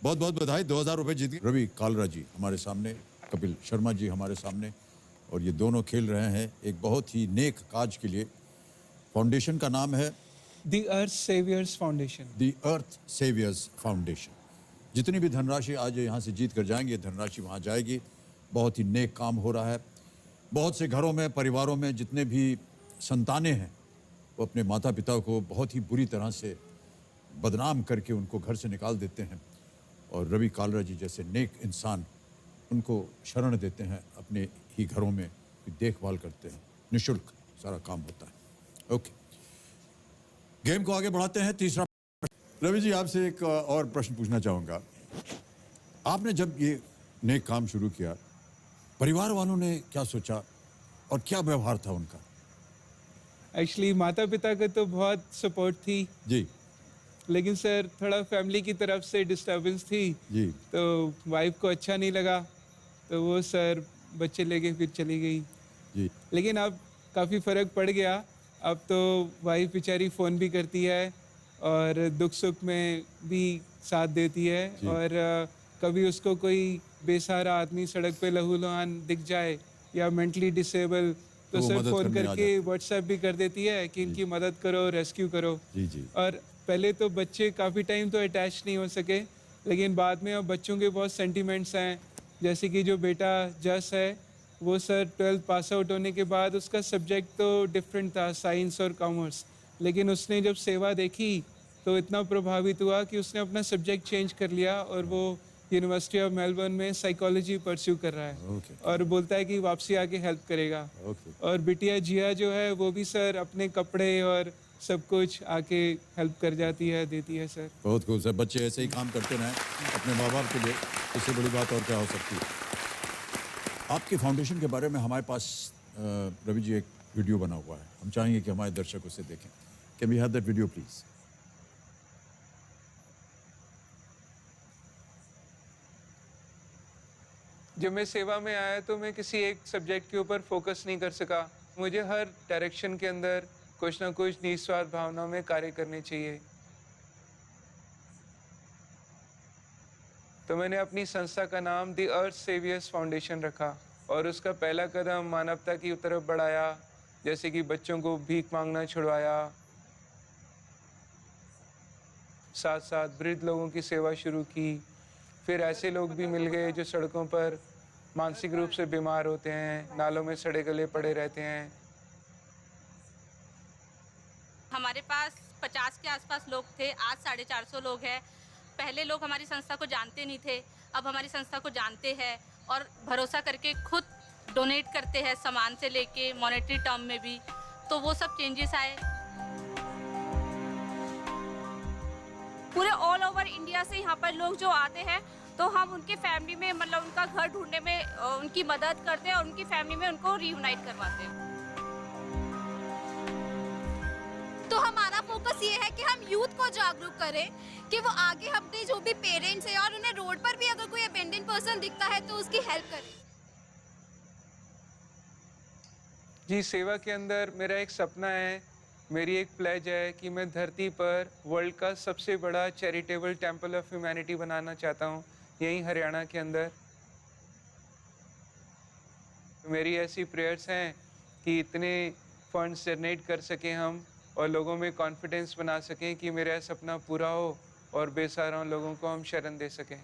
बहुत बहुत बधाई, 2000 रुपए जीत गए। रवि कालरा जी हमारे सामने, कपिल शर्मा जी हमारे सामने, और ये दोनों खेल रहे हैं एक बहुत ही नेक काज के लिए। फाउंडेशन का नाम है दी अर्थ सेवियर्स फाउंडेशन। दी अर्थ सेवियर्स फाउंडेशन। जितनी भी धनराशि आज यहाँ से जीत कर जाएंगे, धनराशि वहाँ जाएगी। बहुत ही नेक काम हो रहा है। बहुत से घरों में, परिवारों में जितने भी संतानें हैं, वो अपने माता पिता को बहुत ही बुरी तरह से बदनाम करके उनको घर से निकाल देते हैं, और रवि कालरा जी जैसे नेक इंसान उनको शरण देते हैं, अपने ही घरों में देखभाल करते हैं, निःशुल्क सारा काम होता है। ओके, गेम को आगे बढ़ाते हैं। तीसरा रवि जी, आपसे एक और प्रश्न पूछना चाहूँगा। आपने जब ये नेक काम शुरू किया, परिवार वालों ने क्या सोचा और क्या व्यवहार था उनका? एक्चुअली माता पिता का तो बहुत सपोर्ट थी, जी लेकिन सर थोड़ा फैमिली की तरफ से डिस्टर्बेंस थी। जी तो वाइफ को अच्छा नहीं लगा, तो वो सर बच्चे लेके फिर चली गई। जी लेकिन अब काफ़ी फ़र्क पड़ गया। अब तो वाइफ बेचारी फ़ोन भी करती है और दुख सुख में भी साथ देती है। जी। और कभी उसको कोई बेसहारा आदमी सड़क पे लहूलुहान दिख जाए या मेंटली डिसेबल, तो तो वो सर मदद फ़ोन करने आ करके जाती है। व्हाट्सएप भी कर देती है कि इनकी मदद करो, रेस्क्यू करो। जी जी और पहले तो बच्चे काफ़ी टाइम तो अटैच नहीं हो सके, लेकिन बाद में अब बच्चों के बहुत सेंटिमेंट्स हैं। जैसे कि जो बेटा जस है, वो सर 12th पास आउट होने के बाद उसका सब्जेक्ट तो डिफरेंट था, साइंस और कॉमर्स, लेकिन उसने जब सेवा देखी तो इतना प्रभावित हुआ कि उसने अपना सब्जेक्ट चेंज कर लिया और वो यूनिवर्सिटी ऑफ मेलबर्न में साइकोलॉजी परस्यू कर रहा है ओके और बोलता है कि वापसी आके हेल्प करेगा। ओके। और बिटिया जिया जो है वो भी सर अपने कपड़े और सब कुछ आके हेल्प कर जाती है, देती है सर। बहुत खूब सर, बच्चे ऐसे ही काम करते रहें अपने माँ बाप के लिए, इससे बड़ी बात और क्या हो सकती है। आपके फाउंडेशन के बारे में हमारे पास रवि जी एक वीडियो बना हुआ है, हम चाहेंगे कि हमारे दर्शक उसे देखें। Can we have that video please? जब मैं सेवा में आया तो मैं किसी एक सब्जेक्ट के ऊपर फोकस नहीं कर सका। मुझे हर डायरेक्शन के अंदर कुछ ना कुछ निस्वार्थ भावना में कार्य करने चाहिए। तो मैंने अपनी संस्था का नाम दी अर्थ सेवियर्स फाउंडेशन रखा और उसका पहला कदम मानवता की तरफ बढ़ाया, जैसे कि बच्चों को भीख मांगना छुड़वाया, साथ साथ वृद्ध लोगों की सेवा शुरू की। फिर ऐसे लोग भी मिल गए जो सड़कों पर मानसिक रूप से बीमार होते हैं, नालों में सड़े गले पड़े रहते हैं। हमारे पास 50 के आसपास लोग थे, आज 450 लोग हैं। पहले लोग हमारी संस्था को जानते नहीं थे, अब हमारी संस्था को जानते हैं और भरोसा करके खुद डोनेट करते हैं, सामान से लेके मॉनेटरी टर्म में भी। तो वो सब चेंजेस आए। पूरे ऑल ओवर इंडिया से यहाँ पर लोग जो आते हैं, तो हम उनके फैमिली में मतलब उनका घर ढूंढने में उनकी मदद करते हैं और उनकी फैमिली में उनको रीयूनाइट करवाते हैं। तो हमारा फोकस ये है कि हम यूथ को जागरूक करें कि वो आगे अपने जो भी पेरेंट्स हैं और उन्हें रोड पर भी अगर कोई अबेंडन पर्सन दिखता है तो उसकी हेल्प करें। जी, सेवा के अंदर मेरा एक सपना है, मेरी एक प्लेज है कि मैं धरती पर वर्ल्ड का सबसे बड़ा चैरिटेबल टेम्पल ऑफ ह्यूमैनिटी बनाना चाहता हूँ, यहीं हरियाणा के अंदर। मेरी ऐसी प्रेयर्स हैं कि इतने फंड्स जनरेट कर सकें हम और लोगों में कॉन्फिडेंस बना सकें कि मेरा सपना पूरा हो और बेसहारा लोगों को हम शरण दे सकें।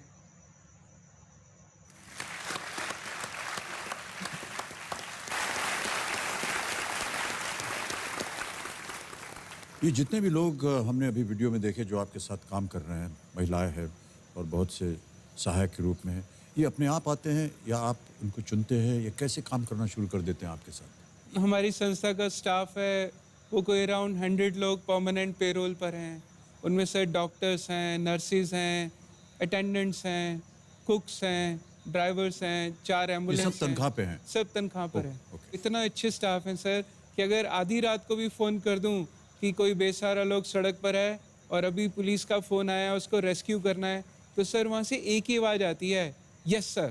ये जितने भी लोग हमने अभी वीडियो में देखे जो आपके साथ काम कर रहे हैं, महिलाएं हैं और बहुत से सहायक के रूप में हैं, ये अपने आप आते हैं या आप उनको चुनते हैं या कैसे काम करना शुरू कर देते हैं आपके साथ? हमारी संस्था का स्टाफ है, वो कोई अराउंड 100 लोग परमानेंट पेरोल पर हैं। उनमें से डॉक्टर्स हैं, नर्सिस हैं, अटेंडेंट्स हैं, कुक्स हैं, ड्राइवर्स हैं, 4 ये एम्बुलेंस सब तनख्वाह पे हैं? सब तनख्वाह पर हैं। ओके। इतना अच्छे स्टाफ हैं सर कि अगर आधी रात को भी फ़ोन कर दूं कि कोई बेसहारा लोग सड़क पर है और अभी पुलिस का फ़ोन आया, उसको रेस्क्यू करना है, तो सर वहाँ से एक ही आवाज़ आती है, यस सर।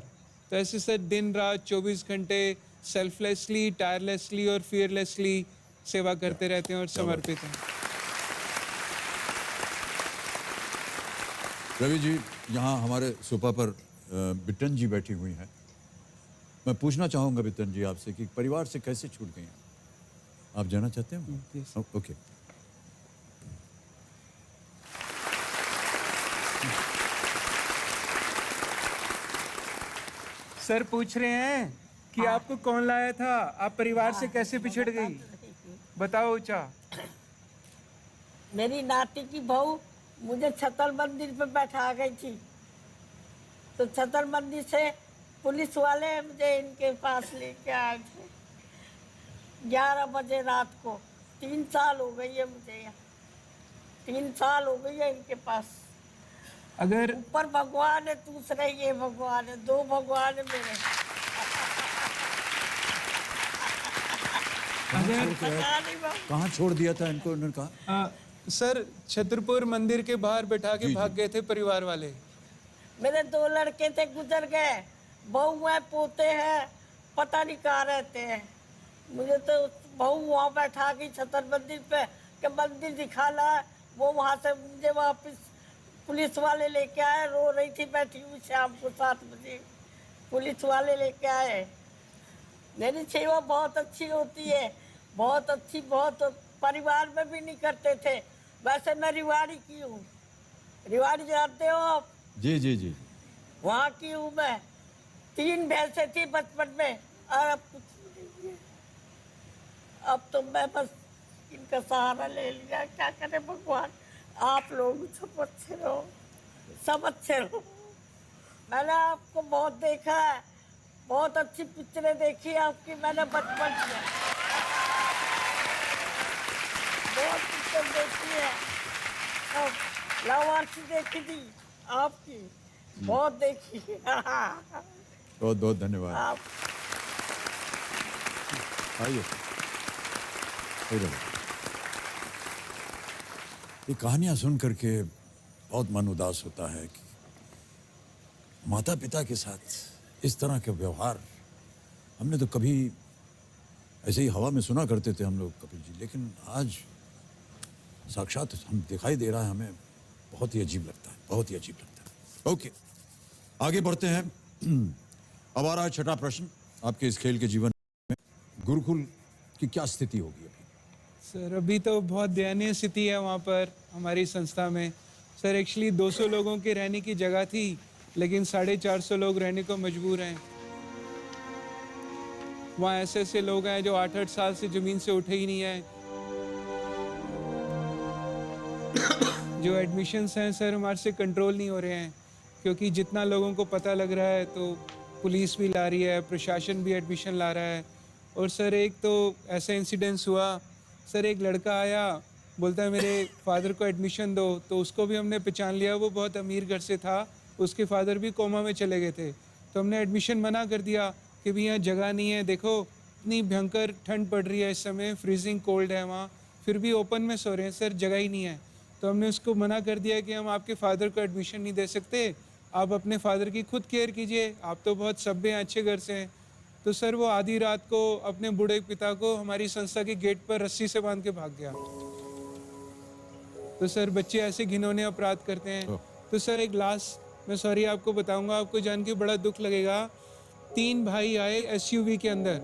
तो ऐसे सर दिन रात 24 घंटे सेल्फलेसली, टायरलेसली और फियरलेसली सेवा करते रहते हैं और समर्पित हैं। रवि जी, यहाँ हमारे सोफा पर बिट्टन जी बैठी हुई हैं। मैं पूछना चाहूँगा बिट्टन जी आपसे कि परिवार से कैसे छूट गई हैं? आप जानना चाहते हैं? Yes. ओके। सर पूछ रहे हैं कि आपको कौन लाया था, आप परिवार से कैसे पिछड़ गई, बताओ ऊंचा। मेरी नाती की बहू मुझे छतर मंदिर पे बैठा गई थी, तो छतर मंदिर से पुलिस वाले मुझे इनके पास लेके आए थे 11 बजे रात को। 3 साल हो गई है मुझे यहाँ, 3 साल हो गई है इनके पास। अगर ऊपर भगवान है, दूसरे ये भगवान है, 2 भगवान है मेरे। अगर पता नहीं बाबू। कहाँ छोड़ दिया था इनको, उन्होंने कहा? सर छतरपुर मंदिर के बाहर बैठा के जी, भाग गए थे परिवार वाले। मेरे 2 लड़के थे, गुजर गए। बहू है, पोते हैं, पता नहीं कहाँ रहते हैं। मुझे तो बहू वहाँ बैठा गई छतर मंदिर पे कि मंदिर दिखा ला। वो वहाँ से मुझे वापस पुलिस वाले लेके आए। रो रही थी बैठी हुई, शाम को 7 बजे पुलिस वाले लेके आए। मेरी सेवा बहुत अच्छी होती है, बहुत अच्छी, बहुत। परिवार में भी नहीं करते थे। वैसे मैं रिवाड़ी की हूँ, रिवाड़ी जानते हो आप? जी जी जी। वहाँ की हूँ मैं। 3 भैंसें थी बचपन में, और अब कुछ नहीं है। अब तो मैं बस इनका सहारा ले लिया। क्या करें भगवान, आप लोग सब अच्छे रहो, सब अच्छे रहो। मैंने आपको बहुत देखा है, बहुत अच्छी पिक्चरें देखी है आपकी मैंने बचपन में, बहुत पिक्चर देखी है। अब लावारसी देखी थी आपकी, बहुत देखी है। बहुत बहुत धन्यवाद। आप आइए, इधर। ये कहानियां सुन करके बहुत मन उदास होता है कि माता पिता के साथ इस तरह के व्यवहार हमने तो कभी ऐसे ही हवा में सुना करते थे हम लोग, कपिल जी, लेकिन आज साक्षात हम दिखाई दे रहा है हमें। बहुत ही अजीब लगता है, बहुत ही अजीब लगता है। ओके, आगे बढ़ते हैं। अब आ रहा है छठा प्रश्न आपके इस खेल के जीवन में। गुरुकुल की क्या स्थिति होगी अभी? सर अभी तो बहुत दयनीय स्थिति है वहाँ पर हमारी संस्था में। सर एक्चुअली 200 लोगों के रहने की जगह थी, लेकिन 450 लोग रहने को मजबूर हैं। वहाँ ऐसे ऐसे लोग हैं जो 8-8 साल से ज़मीन से उठे ही नहीं हैं। जो एडमिशन्स हैं सर हमारे से कंट्रोल नहीं हो रहे हैं, क्योंकि जितना लोगों को पता लग रहा है तो पुलिस भी ला रही है, प्रशासन भी एडमिशन ला रहा है। और सर एक तो ऐसा इंसिडेंस हुआ, सर एक लड़का आया, बोलता है मेरे फादर को एडमिशन दो, तो उसको भी हमने पहचान लिया, वो बहुत अमीर घर से था, उसके फादर भी कोमा में चले गए थे। तो हमने एडमिशन मना कर दिया कि भी यहाँ जगह नहीं है, देखो इतनी भयंकर ठंड पड़ रही है इस समय, फ्रीजिंग कोल्ड है वहाँ, फिर भी ओपन में सो रहे हैं सर, जगह ही नहीं है। तो हमने उसको मना कर दिया कि हम आपके फादर को एडमिशन नहीं दे सकते, आप अपने फादर की खुद केयर कीजिए, आप तो बहुत सभ्य हैं, अच्छे घर से हैं। तो सर वो आधी रात को अपने बूढ़े पिता को हमारी संस्था के गेट पर रस्सी से बांध के भाग गया। तो सर बच्चे ऐसे घिनौने अपराध करते हैं। तो सर एक लास्ट मैं सॉरी आपको बताऊंगा, आपको जान के बड़ा दुख लगेगा। 3 भाई आए एसयूवी के अंदर,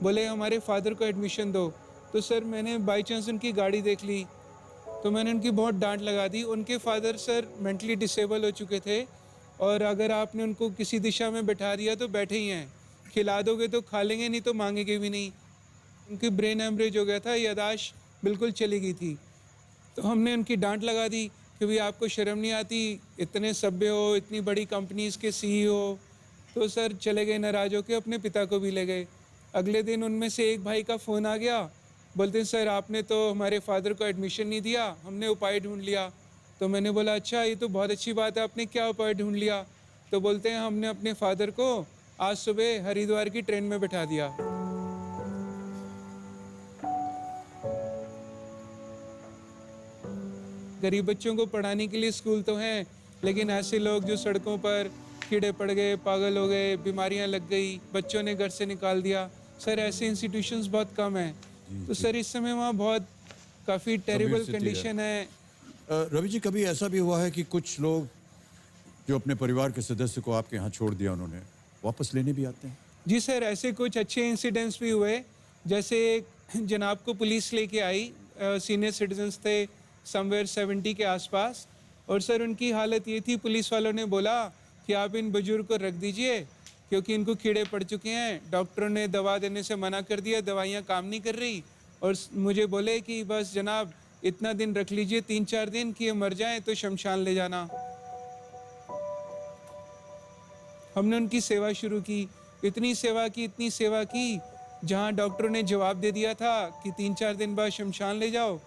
बोले हमारे फादर को एडमिशन दो। तो सर मैंने बाई चांस उनकी गाड़ी देख ली, तो मैंने उनकी बहुत डांट लगा दी। उनके फादर सर मेंटली डिसेबल हो चुके थे, और अगर आपने उनको किसी दिशा में बैठा दिया तो बैठे ही हैं, खिला दोगे तो खा लेंगे, नहीं तो मांगेंगे भी नहीं। उनकी ब्रेन हेमरेज हो गया था, यादाश्त बिल्कुल चली गई थी। तो हमने उनकी डांट लगा दी कि भाई आपको शर्म नहीं आती, इतने सभ्य हो, इतनी बड़ी कंपनीज़ के CEO। तो सर चले गए नाराज होकर, अपने पिता को भी ले गए। अगले दिन उनमें से एक भाई का फ़ोन आ गया, बोलते हैं सर आपने तो हमारे फादर को एडमिशन नहीं दिया, हमने उपाय ढूंढ लिया। तो मैंने बोला अच्छा ये तो बहुत अच्छी बात है, आपने क्या उपाय ढूंढ लिया? तो बोलते हैं हमने अपने फादर को आज सुबह हरिद्वार की ट्रेन में बैठा दिया। गरीब बच्चों को पढ़ाने के लिए स्कूल तो हैं, लेकिन ऐसे लोग जो सड़कों पर कीड़े पड़ गए, पागल हो गए, बीमारियां लग गई, बच्चों ने घर से निकाल दिया, सर ऐसे इंस्टीट्यूशंस बहुत कम हैं। तो सर इस समय वहाँ बहुत काफ़ी टेरिबल स्थिति है। कंडीशन है। रवि जी, कभी ऐसा भी हुआ है कि कुछ लोग जो अपने परिवार के सदस्य को आपके यहाँ छोड़ दिया उन्होंने, वापस लेने भी आते हैं? जी सर, ऐसे कुछ अच्छे इंसिडेंट्स भी हुए। जैसे एक जनाब को पुलिस लेके आई, सीनियर सिटीजन्स थे समवेयर 70 के आसपास, और सर उनकी हालत ये थी, पुलिस वालों ने बोला कि आप इन बुजुर्ग को रख दीजिए क्योंकि इनको कीड़े पड़ चुके हैं, डॉक्टरों ने दवा देने से मना कर दिया, दवाइयाँ काम नहीं कर रही, और मुझे बोले कि बस जनाब इतना दिन रख लीजिए, 3-4 दिन, कि ये मर जाएं तो शमशान ले जाना। हमने उनकी सेवा शुरू की, इतनी सेवा की, जहाँ डॉक्टरों ने जवाब दे दिया था कि 3-4 दिन बाद शमशान ले जाओ,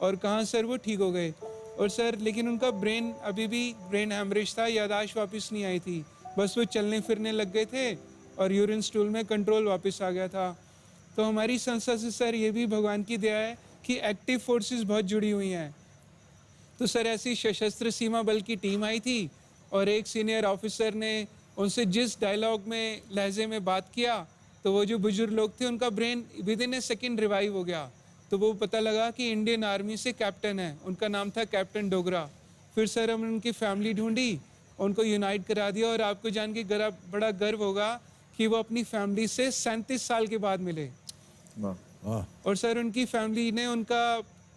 और कहाँ सर वो ठीक हो गए। और सर लेकिन उनका ब्रेन अभी भी ब्रेन हैमरेज था, यादाश्त वापस नहीं आई थी, बस वो चलने फिरने लग गए थे और यूरिन स्टूल में कंट्रोल वापस आ गया था। तो हमारी संस्था से सर ये भी भगवान की दया है कि एक्टिव फोर्सेस बहुत जुड़ी हुई हैं। तो सर ऐसी सशस्त्र सीमा बल की टीम आई थी और एक सीनियर ऑफिसर ने उनसे जिस डायलॉग में लहजे में बात किया, तो वो जो बुजुर्ग लोग थे उनका brain with in A second revive हो गया। तो वो पता लगा कि इंडियन आर्मी से कैप्टन है, उनका नाम था कैप्टन डोगरा। फिर सर हमने उनकी फैमिली ढूंढी, उनको यूनाइट करा दिया, और आपको जान के बड़ा गर्व होगा कि वो अपनी फैमिली से 37 साल के बाद मिले। वाह। और सर उनकी फैमिली ने उनका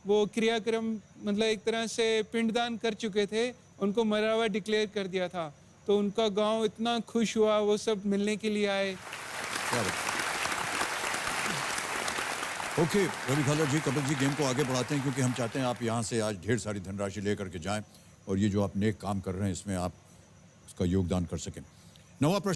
वो क्रियाक्रम मतलब एक तरह से पिंडदान कर चुके थे, उनको मरा हुआ डिक्लेयर कर दिया था। तो उनका गांव इतना खुश हुआ, वो सब मिलने के लिए आए। ओके रवि खालर जी, कपिल जी, गेम को आगे बढ़ाते हैं क्योंकि हम चाहते हैं आप यहाँ से आज ढेर सारी धनराशि लेकर के जाएं और ये जो आप नेक काम कर रहे हैं इसमें आप उसका योगदान कर सकें। नवा प्रश्न